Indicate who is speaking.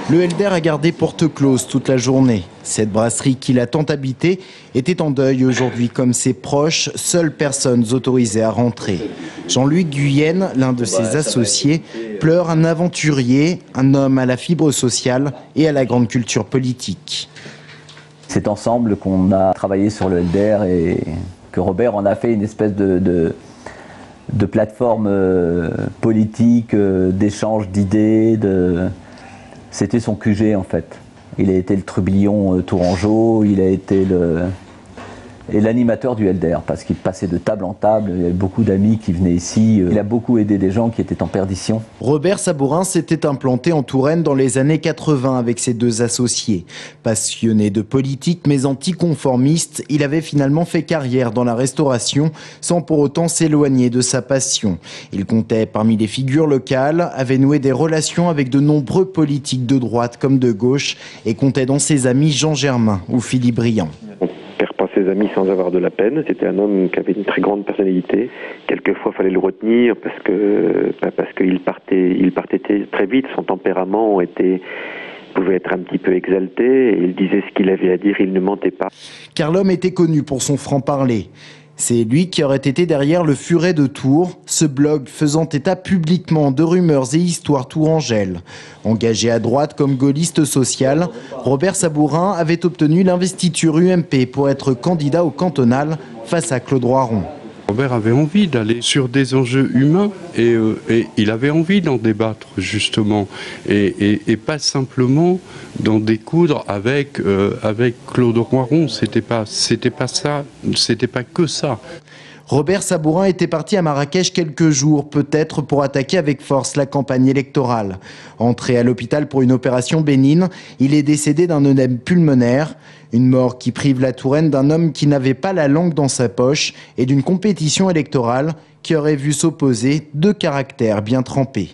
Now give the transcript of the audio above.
Speaker 1: Le Helder a gardé porte close toute la journée. Cette brasserie qu'il a tant habitée était en deuil aujourd'hui comme ses proches, seules personnes autorisées à rentrer. Jean-Louis Guyenne, l'un de ses associés, pleure un aventurier, un homme à la fibre sociale et à la grande culture politique.
Speaker 2: C'est ensemble qu'on a travaillé sur le Helder et que Robert en a fait une espèce de plateforme politique, d'échange d'idées. C'était son QG en fait. Il a été le trublion tourangeau, il a été l'animateur du Helder parce qu'il passait de table en table, il y avait beaucoup d'amis qui venaient ici, il a beaucoup aidé des gens qui étaient en perdition.
Speaker 1: Robert Sabourin s'était implanté en Touraine dans les années 80 avec ses deux associés. Passionné de politique mais anticonformiste, il avait finalement fait carrière dans la restauration sans pour autant s'éloigner de sa passion. Il comptait parmi les figures locales, avait noué des relations avec de nombreux politiques de droite comme de gauche et comptait dans ses amis Jean Germain ou Philippe Briand.
Speaker 3: Ses amis sans avoir de la peine. C'était un homme qui avait une très grande personnalité. Quelquefois, il fallait le retenir parce qu'il partait très vite. Son tempérament pouvait être un petit peu exalté. Et il disait ce qu'il avait à dire, il ne mentait pas.
Speaker 1: Car l'homme était connu pour son franc-parler. C'est lui qui aurait été derrière le Furet de Tours, ce blog faisant état publiquement de rumeurs et histoires tourangelles. Engagé à droite comme gaulliste social, Robert Sabourin avait obtenu l'investiture UMP pour être candidat au cantonal face à Claude Roiron.
Speaker 4: Robert avait envie d'aller sur des enjeux humains et il avait envie d'en débattre justement et pas simplement d'en découdre avec Claude Roiron. C'était pas ça, c'était pas que ça.
Speaker 1: Robert Sabourin était parti à Marrakech quelques jours, peut-être pour attaquer avec force la campagne électorale. Entré à l'hôpital pour une opération bénigne, il est décédé d'un œdème pulmonaire. Une mort qui prive la Touraine d'un homme qui n'avait pas la langue dans sa poche et d'une compétition électorale qui aurait vu s'opposer deux caractères bien trempés.